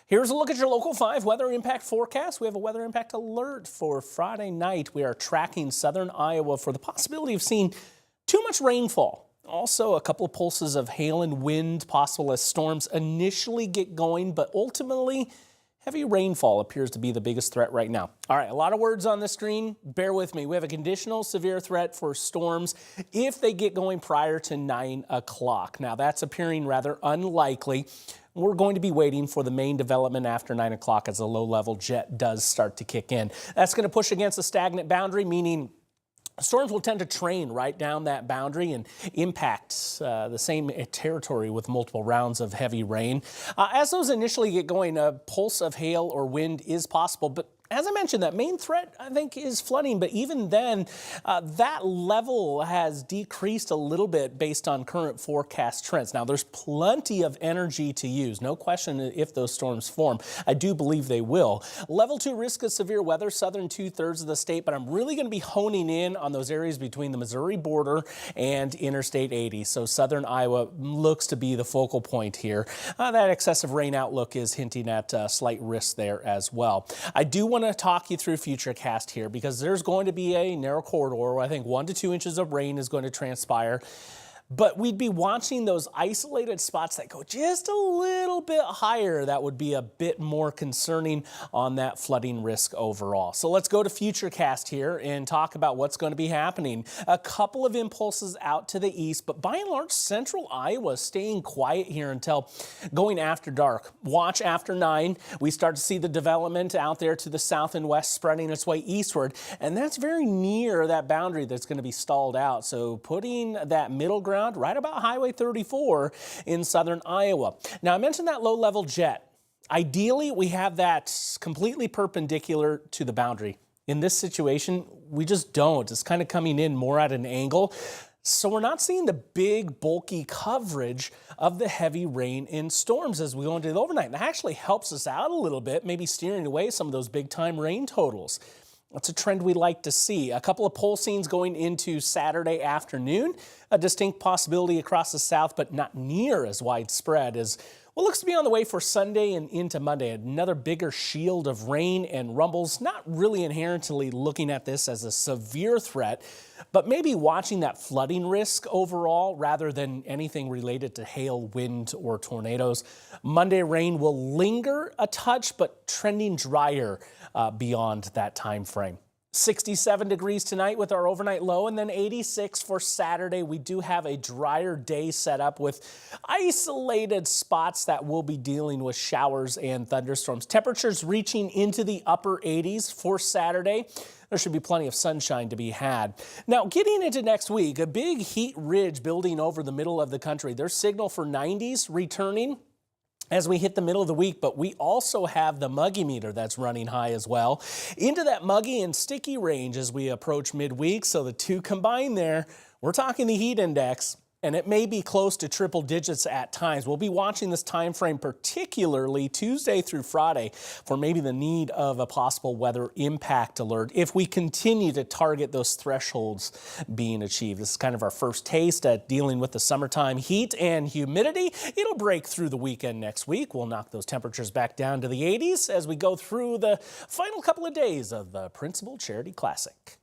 Here's a look at your local 5 weather impact forecast. We have a weather impact alert for Friday night. We are tracking southern Iowa for the possibility of seeing too much rainfall. Also, a couple of pulses of hail and wind possible as storms initially get going, but ultimately heavy rainfall appears to be the biggest threat right now. All right, a lot of words on the screen. Bear with me. We have a conditional severe threat for storms if they get going prior to 9 o'clock. Now, that's appearing rather unlikely. We're going to be waiting for the main development after 9 o'clock as a low-level jet does start to kick in. That's going to push against a stagnant boundary, meaning storms will tend to train right down that boundary and impact the same territory with multiple rounds of heavy rain. As those initially get going, a pulse of hail or wind is possible, but as I mentioned, that main threat, I think, is flooding. But even then, that level has decreased a little bit based on current forecast trends. Now, there's plenty of energy to use. No question if those storms form. I do believe they will. Level 2 risk of severe weather, southern 2/3 of the state. But I'm really going to be honing in on those areas between the Missouri border and Interstate 80. So southern Iowa looks to be the focal point here. That excessive rain outlook is hinting at slight risk there as well. I do want to talk you through Futurecast here because there's going to be a narrow corridor where I think 1 to 2 inches of rain is going to transpire. But we'd be watching those isolated spots that go just a little bit higher. That would be a bit more concerning on that flooding risk overall. So let's go to Futurecast here and talk about what's going to be happening. A couple of impulses out to the east, but by and large, central Iowa staying quiet here until going after dark. Watch after 9. We start to see the development out there to the south and west spreading its way eastward. And that's very near that boundary that's going to be stalled out. So putting that middle ground right about Highway 34 in southern Iowa. Now, I mentioned that low-level jet. Ideally, we have that completely perpendicular to the boundary. In this situation, we just don't. It's kind of coming in more at an angle. So we're not seeing the big, bulky coverage of the heavy rain and storms as we go into the overnight. That actually helps us out a little bit, maybe steering away some of those big-time rain totals. That's a trend we like to see. A couple of pulsings going into Saturday afternoon. A distinct possibility across the south, but not near as widespread as what looks to be on the way for Sunday and into Monday. Another bigger shield of rain and rumbles. Not really inherently looking at this as a severe threat, but maybe watching that flooding risk overall rather than anything related to hail, wind, or tornadoes. Monday rain will linger a touch, but trending drier beyond that time frame. 67 degrees tonight with our overnight low, and then 86 for Saturday. We do have a drier day set up with isolated spots that will be dealing with showers and thunderstorms. Temperatures reaching into the upper 80s for Saturday. There should be plenty of sunshine to be had. Now, getting into next week, a big heat ridge building over the middle of the country. There's signal for 90s returning as we hit the middle of the week, but we also have the muggy meter that's running high as well into that muggy and sticky range as we approach midweek. So the two combined there, we're talking the heat index, and it may be close to triple digits at times. We'll be watching this time frame, particularly Tuesday through Friday, for maybe the need of a possible weather impact alert if we continue to target those thresholds being achieved. This is kind of our first taste at dealing with the summertime heat and humidity. It'll break through the weekend next week. We'll knock those temperatures back down to the 80s as we go through the final couple of days of the Principal Charity Classic.